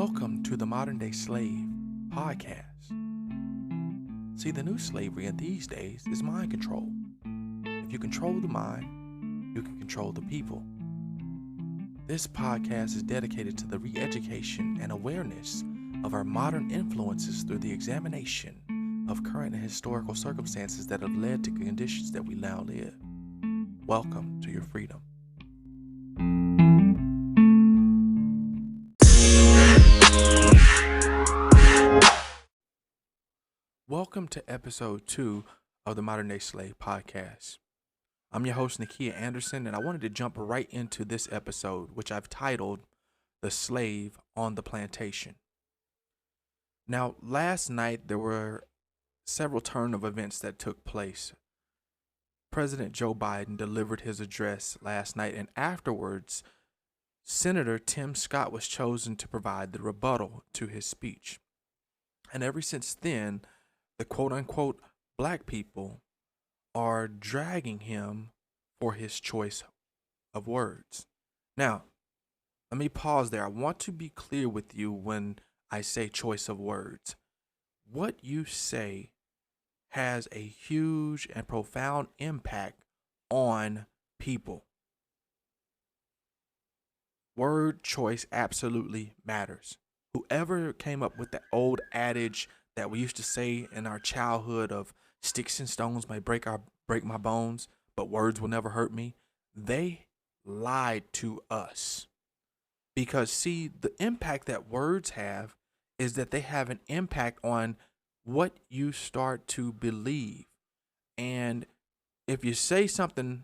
Welcome to the Modern Day Slave podcast. See, the new slavery in these days is mind control. If you control the mind, you can control the people. This podcast is dedicated to the re-education and awareness of our modern influences through the examination of current and historical circumstances that have led to conditions that we now live. Welcome to your freedom. Welcome to episode 2 of the Modern Day Slave podcast. I'm your host, Nikia Anderson, and I wanted to jump right into this episode, which I've titled The Slave on the Plantation. Now, last night there were several turn of events that took place. President Joe Biden delivered his address last night, and afterwards, Senator Tim Scott was chosen to provide the rebuttal to his speech. And ever since then, the quote-unquote black people are dragging him for his choice of words. Now, let me pause there. I want to be clear with you when I say choice of words. What you say has a huge and profound impact on people. Word choice absolutely matters. Whoever came up with the old adage that we used to say in our childhood of sticks and stones may break my bones, but words will never hurt me, they lied to us. Because see, the impact that words have is that they have an impact on what you start to believe. And if you say something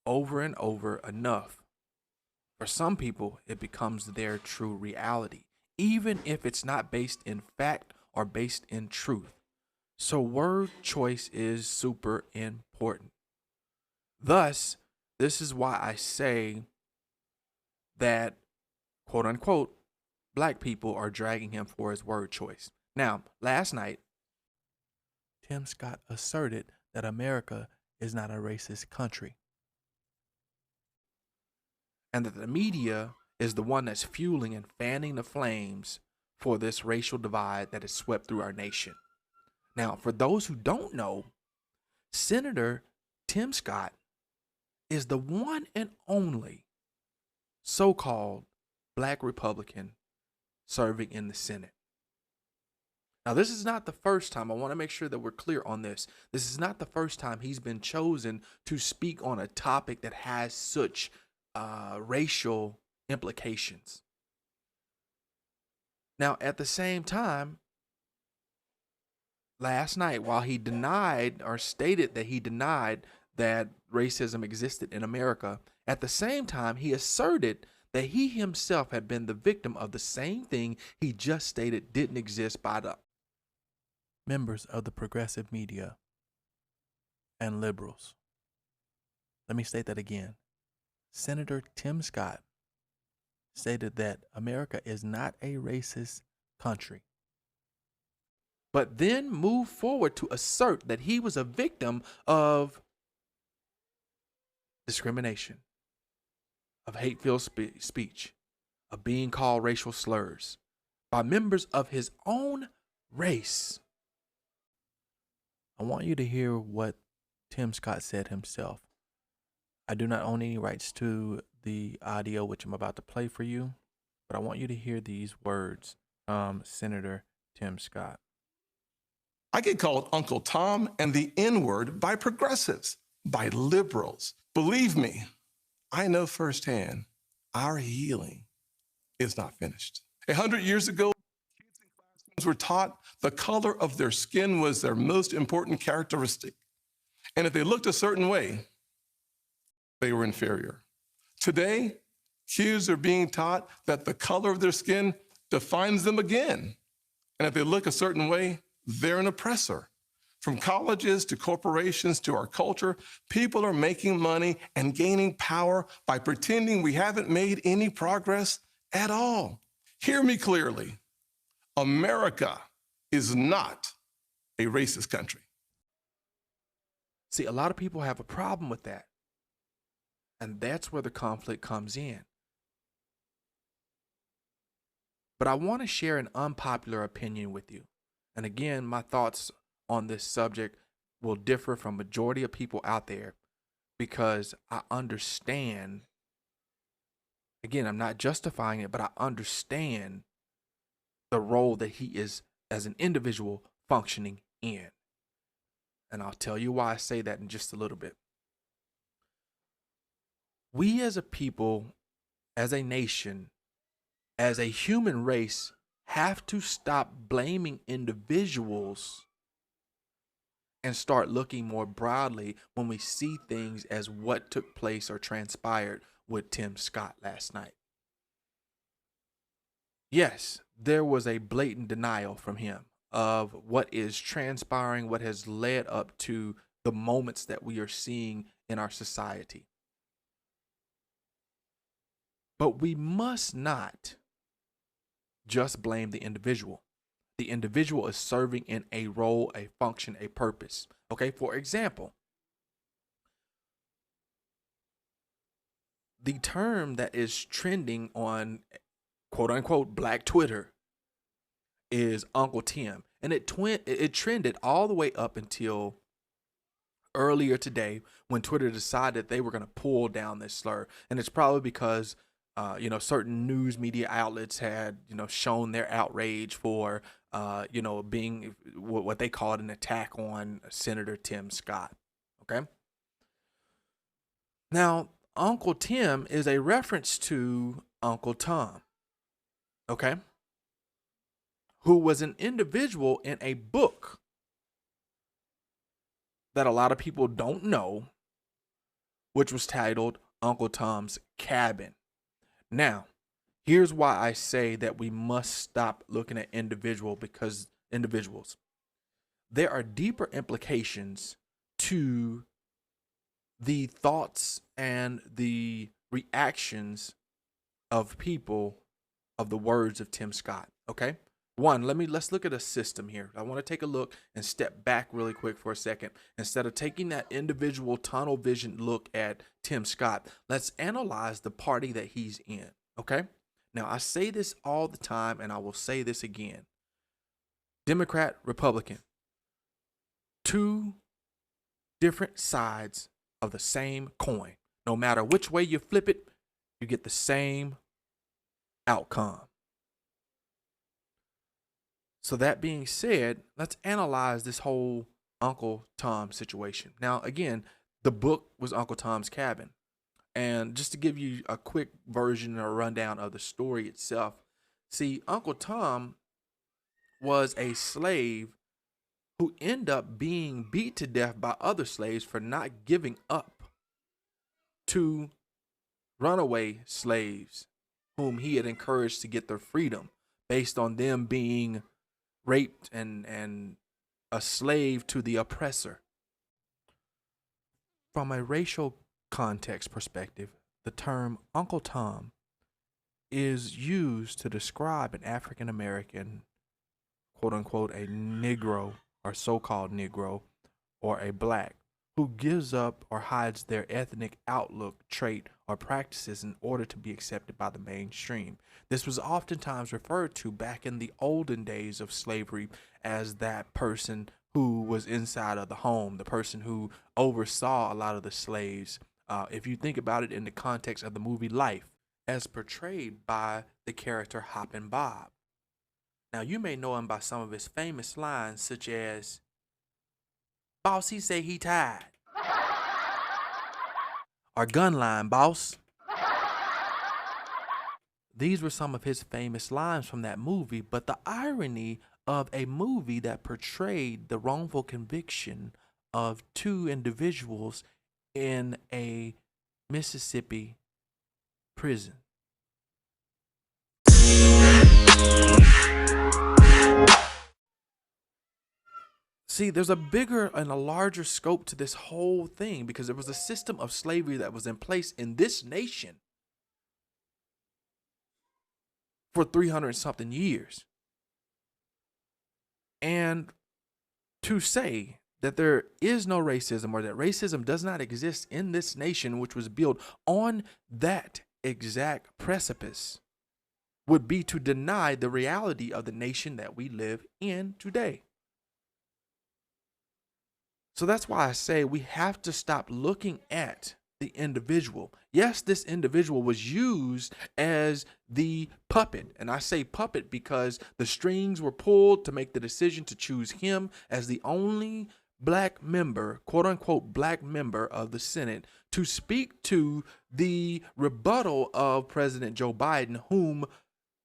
over and over enough, for some people, it becomes their true reality, even if it's not based in fact or based in truth. So word choice is super important. Thus, this is why I say that, quote unquote, black people are dragging him for his word choice. Now, last night, Tim Scott asserted that America is not a racist country, and that the media is the one that's fueling and fanning the flames for this racial divide that has swept through our nation. Now, for those who don't know, Senator Tim Scott is the one and only so-called black Republican serving in the Senate. Now, this is not the first time. I want to make sure that we're clear on this. This is not the first time he's been chosen to speak on a topic that has such racial implications. Now, at the same time, last night, while he denied or stated that he denied that racism existed in America, at the same time, he asserted that he himself had been the victim of the same thing he just stated didn't exist by the members of the progressive media and liberals. Let me state that again. Senator Tim Scott stated that America is not a racist country, but then moved forward to assert that he was a victim of discrimination, of hate-filled speech, of being called racial slurs by members of his own race. I want you to hear what Tim Scott said himself. I do not own any rights to the audio which I'm about to play for you, but I want you to hear these words from Senator Tim Scott. I get called Uncle Tom and the N-word by progressives, by liberals. Believe me, I know firsthand our healing is not finished. 100 years ago, kids in classrooms were taught the color of their skin was their most important characteristic. And if they looked a certain way, they were inferior. Today, kids are being taught that the color of their skin defines them again. And if they look a certain way, they're an oppressor. From colleges to corporations to our culture, people are making money and gaining power by pretending we haven't made any progress at all. Hear me clearly. America is not a racist country. See, a lot of people have a problem with that. And that's where the conflict comes in. But I want to share an unpopular opinion with you. And again, my thoughts on this subject will differ from majority of people out there because I understand, again, I'm not justifying it, but I understand the role that he is as an individual functioning in. And I'll tell you why I say that in just a little bit. We as a people, as a nation, as a human race, have to stop blaming individuals and start looking more broadly when we see things as what took place or transpired with Tim Scott last night. Yes, there was a blatant denial from him of what is transpiring, what has led up to the moments that we are seeing in our society. But we must not just blame the individual. The individual is serving in a role, a function, a purpose. Okay, for example, the term that is trending on quote unquote Black Twitter is Uncle Tim. And it trended all the way up until earlier today when Twitter decided they were going to pull down this slur. And it's probably because certain news media outlets had, shown their outrage for, being what they called an attack on Senator Tim Scott. Okay. Now, Uncle Tim is a reference to Uncle Tom. Okay. Who was an individual in a book that a lot of people don't know, which was titled Uncle Tom's Cabin. Now, here's why I say that we must stop looking at individuals. There are deeper implications to the thoughts and the reactions of people of the words of Tim Scott. Okay. One, let's look at a system here. I want to take a look and step back really quick for a second. Instead of taking that individual tunnel vision look at Tim Scott, let's analyze the party that he's in. Okay. Now, I say this all the time, and I will say this again. Democrat, Republican, two different sides of the same coin. No matter which way you flip it, you get the same outcome. So that being said, let's analyze this whole Uncle Tom situation. Now, again, the book was Uncle Tom's Cabin. And just to give you a quick version or rundown of the story itself, see, Uncle Tom was a slave who ended up being beat to death by other slaves for not giving up to runaway slaves whom he had encouraged to get their freedom based on them being raped and a slave to the oppressor. From a racial context perspective, the term Uncle Tom is used to describe an African American, quote unquote, a Negro or so-called Negro, or a black who gives up or hides their ethnic outlook, trait, or practices in order to be accepted by the mainstream. This was oftentimes referred to back in the olden days of slavery as that person who was inside of the home, the person who oversaw a lot of the slaves. If you think about it in the context of the movie Life, as portrayed by the character Hoppin' Bob. Now, you may know him by some of his famous lines, such as, "Boss, he say he tired." Or "Gun line, boss." These were some of his famous lines from that movie, but the irony of a movie that portrayed the wrongful conviction of two individuals in a Mississippi prison. See, there's a bigger and a larger scope to this whole thing because there was a system of slavery that was in place in this nation for 300 something years. And to say that there is no racism or that racism does not exist in this nation, which was built on that exact precipice, would be to deny the reality of the nation that we live in today. So that's why I say we have to stop looking at the individual. Yes, this individual was used as the puppet. And I say puppet because the strings were pulled to make the decision to choose him as the only black member, quote unquote, black member of the Senate to speak to the rebuttal of President Joe Biden, whom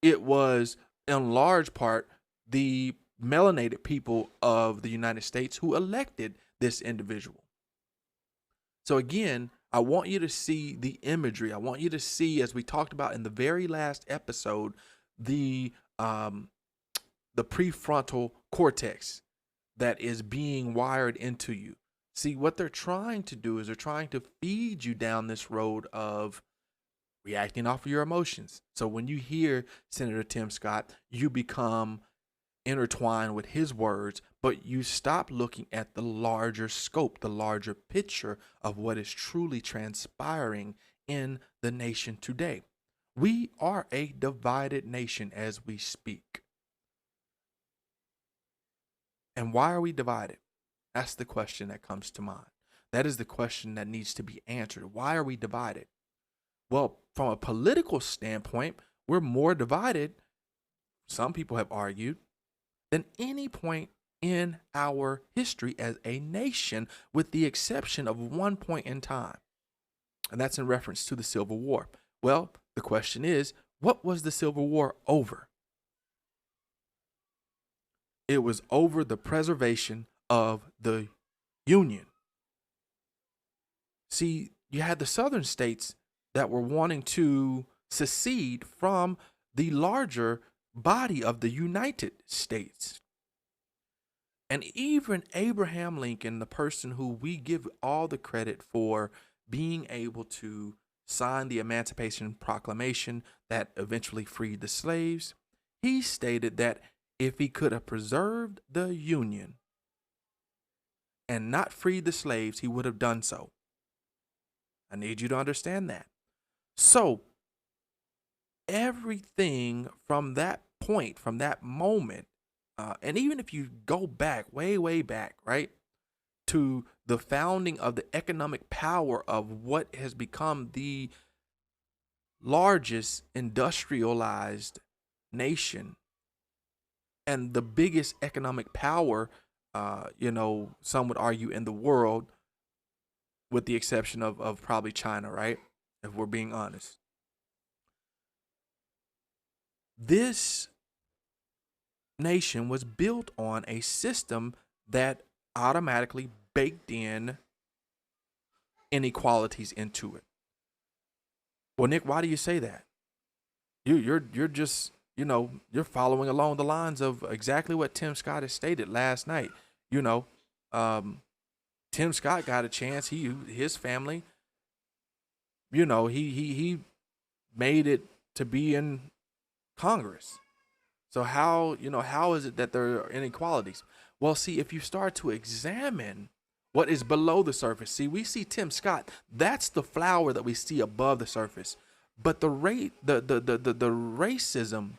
it was in large part the melanated people of the United States who elected this individual. So again, I want you to see the imagery. I want you to see, as we talked about in the very last episode, the prefrontal cortex that is being wired into you. See, what they're trying to do is they're trying to feed you down this road of reacting off of your emotions. So when you hear Senator Tim Scott, you become intertwined with his words, but you stop looking at the larger scope, the larger picture of what is truly transpiring in the nation today. We are a divided nation as we speak. And why are we divided? That's the question that comes to mind. That is the question that needs to be answered. Why are we divided? Well, from a political standpoint, we're more divided, some people have argued, than any point in our history as a nation, with the exception of one point in time. And that's in reference to the Civil War. Well, the question is, what was the Civil War over? It was over the preservation of the Union. See, you had the southern states that were wanting to secede from the larger body of the United States. And even Abraham Lincoln, the person who we give all the credit for being able to sign the Emancipation Proclamation that eventually freed the slaves, he stated that if he could have preserved the Union and not freed the slaves, he would have done so. I need you to understand that. So everything from that point, from that moment, and even if you go back, way, way back, right, to the founding of the economic power of what has become the largest industrialized nation and the biggest economic power, some would argue in the world, with the exception of probably China, right? If we're being honest. This nation was built on a system that automatically baked in inequalities into it. Well, Nick, why do you say that? You're just, you're following along the lines of exactly what Tim Scott has stated last night. Tim Scott got a chance. His family, he made it to be in Congress. So how is it that there are inequalities? Well, see, if you start to examine what is below the surface, see, we see Tim Scott, that's the flower that we see above the surface. But the racism,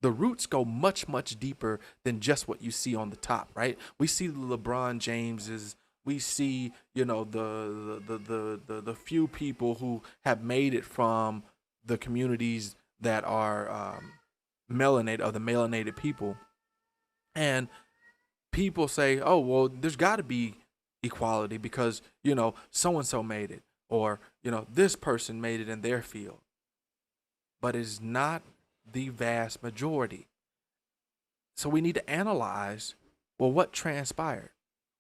the roots go much, much deeper than just what you see on the top, right? We see the LeBron Jameses, we see, the few people who have made it from the communities that are the melanated people. And people say, oh, well, there's got to be equality because, so-and-so made it, or, this person made it in their field. But it's not the vast majority. So we need to analyze, well, what transpired?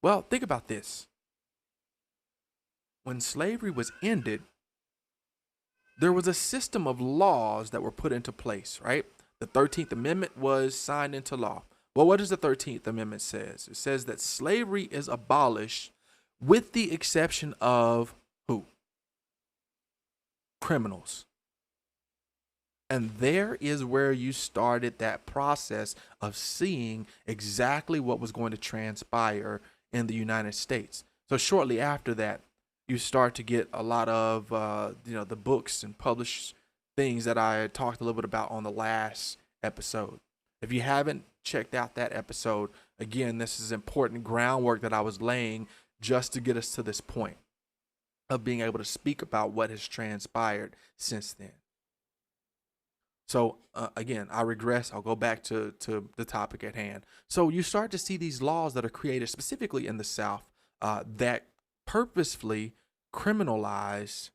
Well, think about this. When slavery was ended, there was a system of laws that were put into place, right? The 13th Amendment was signed into law. Well, what does the 13th Amendment says? It says that slavery is abolished with the exception of who? Criminals. And there is where you started that process of seeing exactly what was going to transpire in the United States. So shortly after that, you start to get a lot of, the books and published things that I talked a little bit about on the last episode. If you haven't checked out that episode, again, this is important groundwork that I was laying just to get us to this point of being able to speak about what has transpired since then. So again, I regress. I'll go back to the topic at hand. So you start to see these laws that are created specifically in the South that purposefully criminalize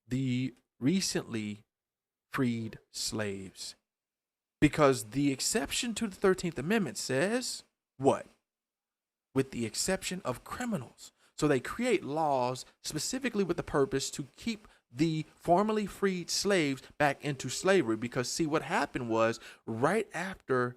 the recently freed slaves. Because the exception to the 13th Amendment says what? With the exception of criminals. So they create laws specifically with the purpose to keep the formerly freed slaves back into slavery. Because see, what happened was right after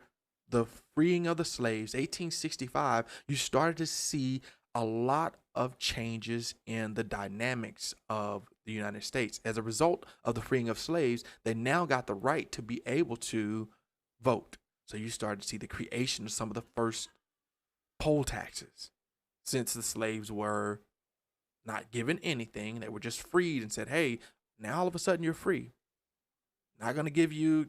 the freeing of the slaves, 1865, you started to see a lot of changes in the dynamics of the United States. As a result of the freeing of slaves, they now got the right to be able to vote. So you started to see the creation of some of the first poll taxes, since the slaves were not given anything. They were just freed and said, hey, now all of a sudden you're free. Not going to give you,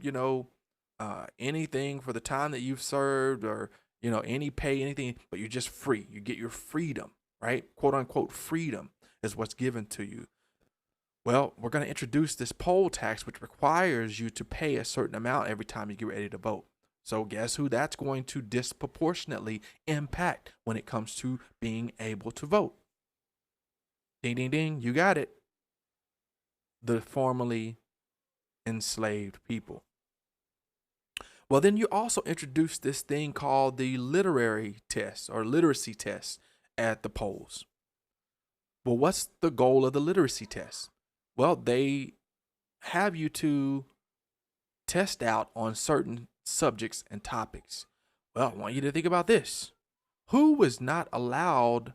anything for the time that you've served or, any pay, anything, but you're just free. You get your freedom, right? Quote unquote freedom is what's given to you. Well, we're going to introduce this poll tax, which requires you to pay a certain amount every time you get ready to vote. So guess who that's going to disproportionately impact when it comes to being able to vote? Ding, ding, ding. You got it. The formerly enslaved people. Well, then you also introduce this thing called the literary test or literacy test at the polls. Well, what's the goal of the literacy test? Well, they have you to test out on certain subjects and topics. Well, I want you to think about this. Who was not allowed,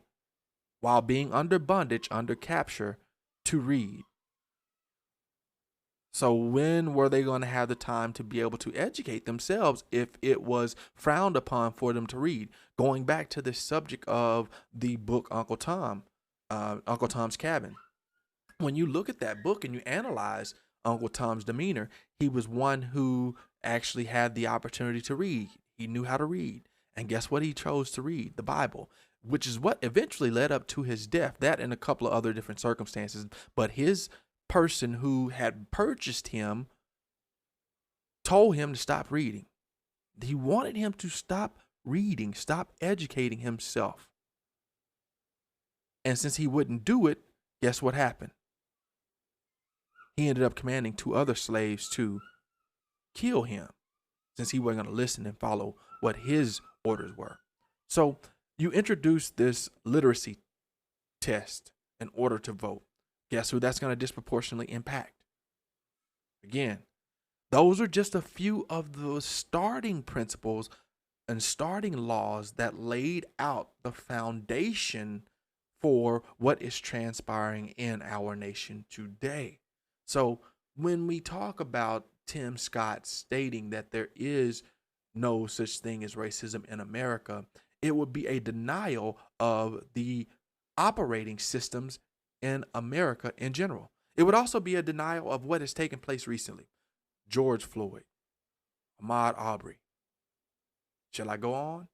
while being under bondage, under capture, to read? So when were they going to have the time to be able to educate themselves if it was frowned upon for them to read? Going back to this subject of the book Uncle Tom's Cabin. When you look at that book and you analyze Uncle Tom's demeanor, he was one who actually had the opportunity to read. He knew how to read. And guess what he chose to read? The Bible, which is what eventually led up to his death. That and a couple of other different circumstances. But his person who had purchased him told him to stop reading. He wanted him to stop reading, stop educating himself. And since he wouldn't do it, guess what happened? He ended up commanding 2 other slaves to kill him, since he wasn't going to listen and follow what his orders were. So you introduce this literacy test in order to vote. Guess who that's going to disproportionately impact? Again, those are just a few of the starting principles and starting laws that laid out the foundation for what is transpiring in our nation today. So when we talk about Tim Scott stating that there is no such thing as racism in America, it would be a denial of the operating systems in America in general. It would also be a denial of what has taken place recently. George Floyd, Ahmaud Arbery. Shall I go on?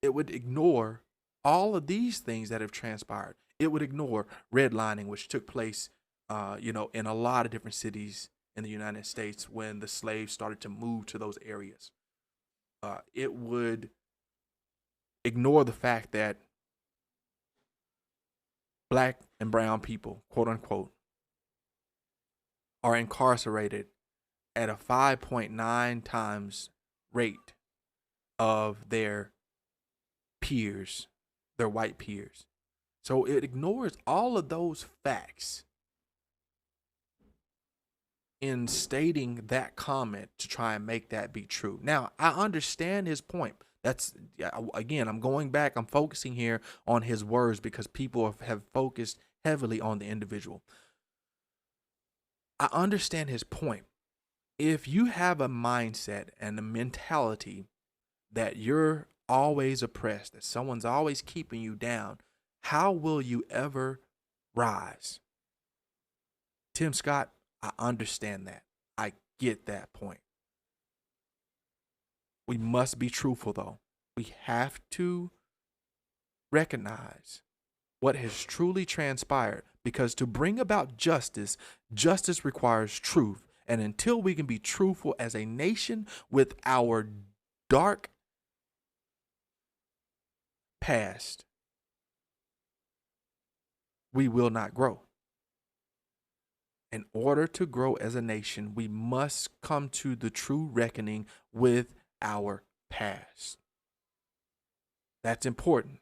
It would ignore all of these things that have transpired. It would ignore redlining, which took place, in a lot of different cities in the United States when the slaves started to move to those areas. It would ignore the fact that Black and brown people, quote unquote, are incarcerated at a 5.9 times rate of their peers, their white peers. So it ignores all of those facts in stating that comment to try and make that be true. Now, I understand his point. Again, I'm going back, I'm focusing here on his words because people have focused heavily on the individual. I understand his point. If you have a mindset and a mentality that you're always oppressed, that someone's always keeping you down, how will you ever rise? Tim Scott, I understand that. I get that point. We must be truthful, though. We have to recognize what has truly transpired, because to bring about justice, justice requires truth. And until we can be truthful as a nation with our dark past, we will not grow. In order to grow as a nation, we must come to the true reckoning with our past. That's important.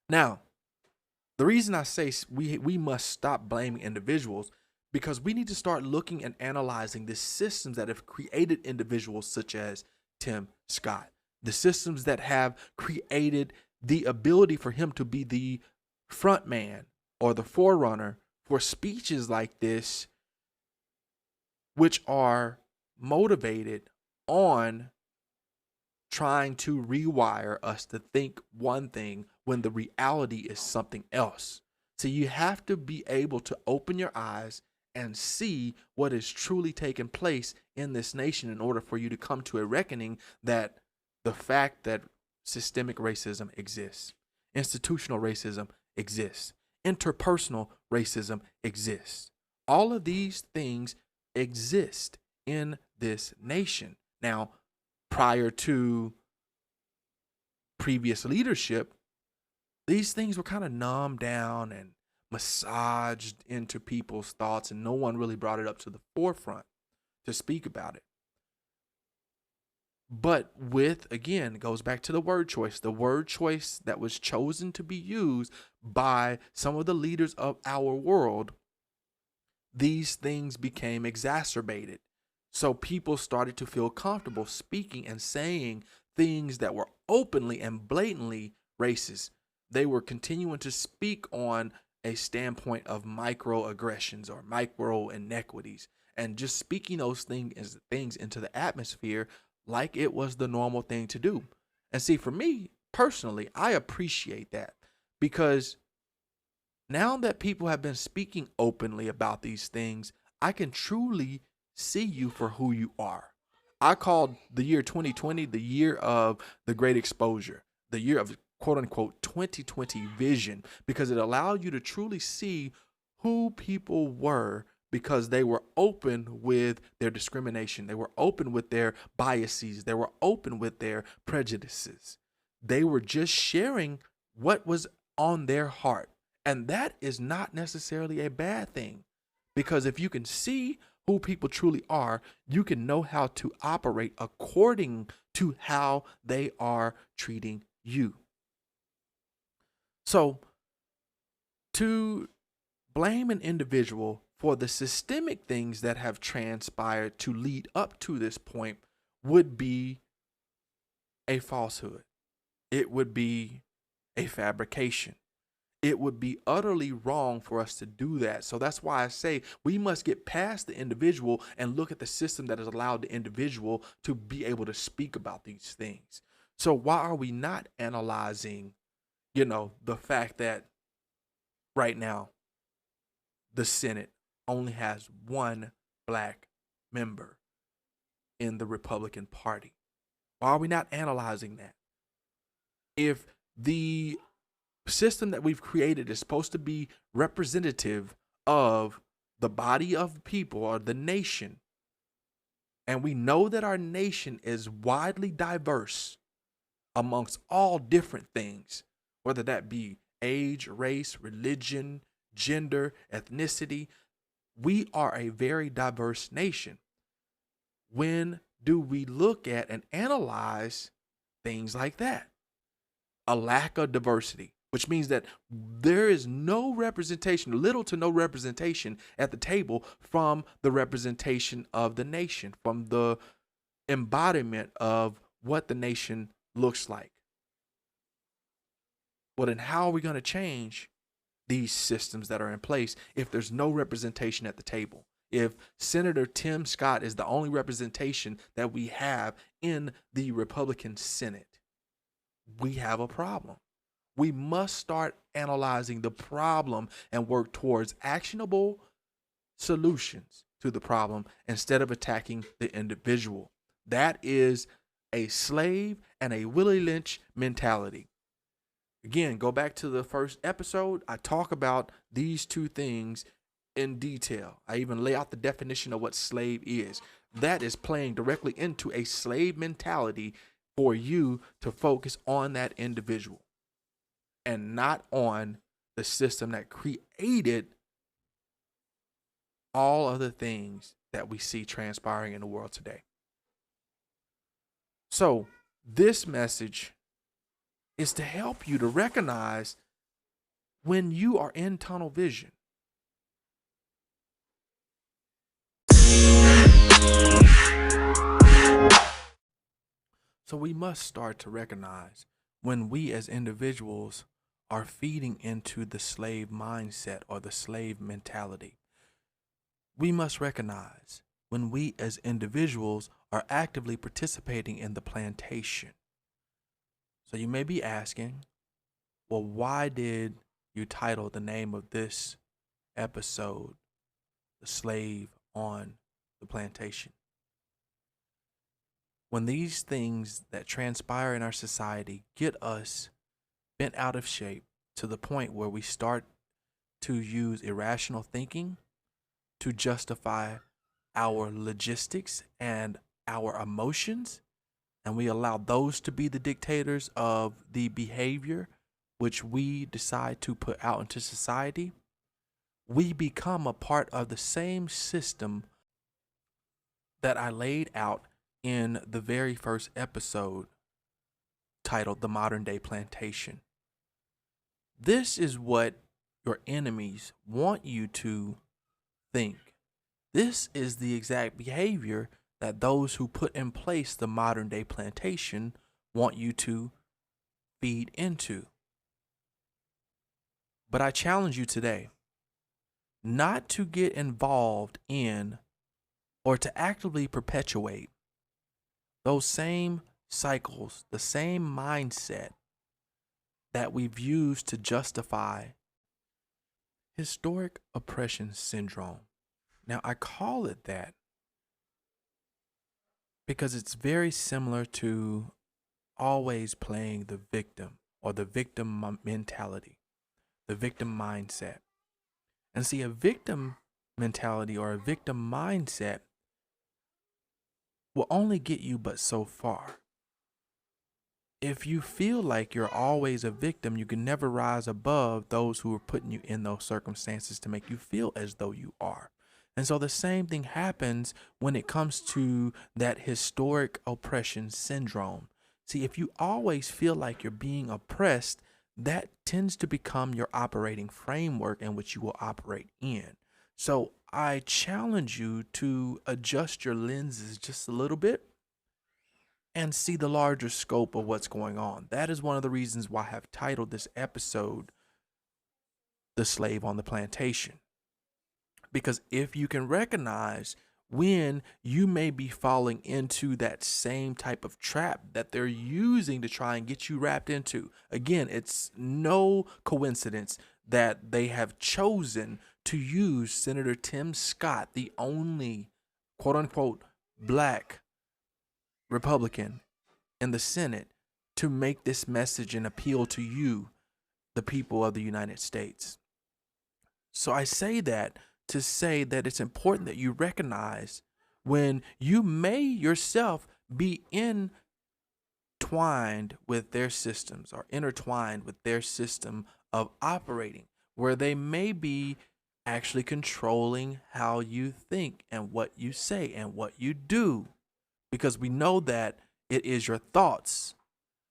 Now, the reason I say we must stop blaming individuals, because we need to start looking and analyzing the systems that have created individuals such as Tim Scott, the systems that have created the ability for him to be the front man or the forerunner for speeches like this, which are motivated on trying to rewire us to think one thing when the reality is something else. So you have to be able to open your eyes and see what is truly taking place in this nation in order for you to come to a reckoning that the fact that systemic racism exists, institutional racism exists, interpersonal racism exists. All of these things exist in this nation. Now, prior to previous leadership, these things were kind of numbed down and massaged into people's thoughts, and no one really brought it up to the forefront to speak about it. But again, it goes back to the word choice that was chosen to be used by some of the leaders of our world. These things became exacerbated. So people started to feel comfortable speaking and saying things that were openly and blatantly racist. They were continuing to speak on a standpoint of microaggressions or micro inequities, and just speaking those things into the atmosphere like it was the normal thing to do. And see, for me personally, I appreciate that, because now that people have been speaking openly about these things, I can truly see you for who you are. I called the year 2020 the year of the great exposure, the year of quote unquote 2020 vision, because it allowed you to truly see who people were, because they were open with their discrimination. They were open with their biases. They were open with their prejudices. They were just sharing what was on their heart. And that is not necessarily a bad thing, because if you can see who people truly are, you can know how to operate according to how they are treating you. So to blame an individual for the systemic things that have transpired to lead up to this point would be a falsehood. It would be a fabrication. It would be utterly wrong for us to do that. So that's why I say we must get past the individual and look at the system that has allowed the individual to be able to speak about these things. So why are we not analyzing, the fact that right now the Senate only has one black member in the Republican Party? Why are we not analyzing that? If the system that we've created is supposed to be representative of the body of people or the nation, and we know that our nation is widely diverse amongst all different things, whether that be age, race, religion, gender, ethnicity, we are a very diverse nation. When do we look at and analyze things like that? A lack of diversity, which means that there is no representation, little to no representation at the table from the representation of the nation, from the embodiment of what the nation looks like. Well, then how are we going to change these systems that are in place if there's no representation at the table? If Senator Tim Scott is the only representation that we have in the Republican Senate, we have a problem. We must start analyzing the problem and work towards actionable solutions to the problem instead of attacking the individual. That is a slave and a Willie Lynch mentality. Again, go back to the first episode. I talk about these two things in detail. I even lay out the definition of what slave is. That is playing directly into a slave mentality for you to focus on that individual and not on the system that created all of the things that we see transpiring in the world today. So, this message is to help you to recognize when you are in tunnel vision. So we must start to recognize when we as individuals are feeding into the slave mindset or the slave mentality. We must recognize when we as individuals are actively participating in the plantation. So you may be asking, well, why did you title the name of this episode, The Slave on the Plantation? When these things that transpire in our society get us bent out of shape to the point where we start to use irrational thinking to justify our logistics and our emotions, and we allow those to be the dictators of the behavior which we decide to put out into society, we become a part of the same system that I laid out in the very first episode titled The Modern Day Plantation. This is what your enemies want you to think. This is the exact behavior that those who put in place the modern day plantation want you to feed into. But I challenge you today not to get involved in or to actively perpetuate those same cycles, the same mindset that we've used to justify historic oppression syndrome. Now, I call it that because it's very similar to always playing the victim or the victim mentality, the victim mindset. And see, a victim mentality or a victim mindset will only get you but so far. If you feel like you're always a victim, you can never rise above those who are putting you in those circumstances to make you feel as though you are. And so the same thing happens when it comes to that historic oppression syndrome. See, if you always feel like you're being oppressed, that tends to become your operating framework in which you will operate in. So I challenge you to adjust your lenses just a little bit and see the larger scope of what's going on. That is one of the reasons why I have titled this episode, The Slave on the Plantation. Because if you can recognize when you may be falling into that same type of trap that they're using to try and get you wrapped into. Again, it's no coincidence that they have chosen to use Senator Tim Scott, the only quote unquote black Republican in the Senate, to make this message and appeal to you, the people of the United States. So I say that to say that it's important that you recognize when you may yourself be entwined with their systems or intertwined with their system of operating, where they may be actually controlling how you think and what you say and what you do. Because we know that it is your thoughts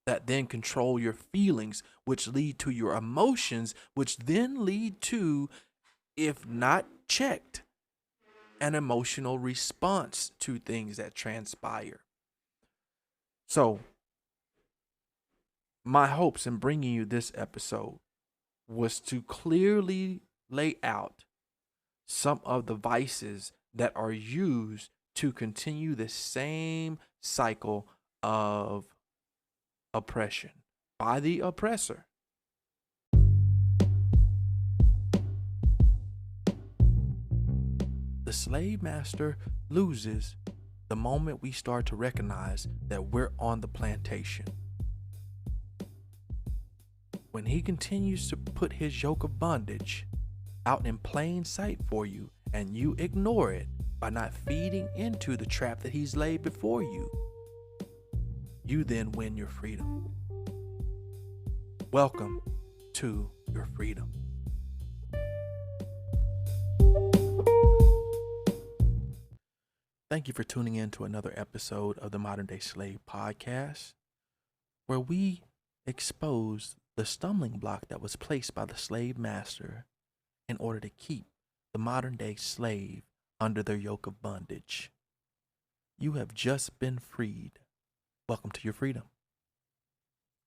that then control your feelings, which lead to your emotions, which then lead to, if not checked, an emotional response to things that transpire. So, my hopes in bringing you this episode was to clearly lay out some of the vices that are used to continue the same cycle of oppression by the oppressor. the slave master loses the moment we start to recognize that we're on the plantation. When he continues to put his yoke of bondage out in plain sight for you, and you ignore it by not feeding into the trap that he's laid before you, you then win your freedom. Welcome to your freedom. Thank you for tuning in to another episode of the Modern Day Slave Podcast, where we expose the stumbling block that was placed by the slave master in order to keep the modern day slave under their yoke of bondage. You have just been freed. Welcome to your freedom.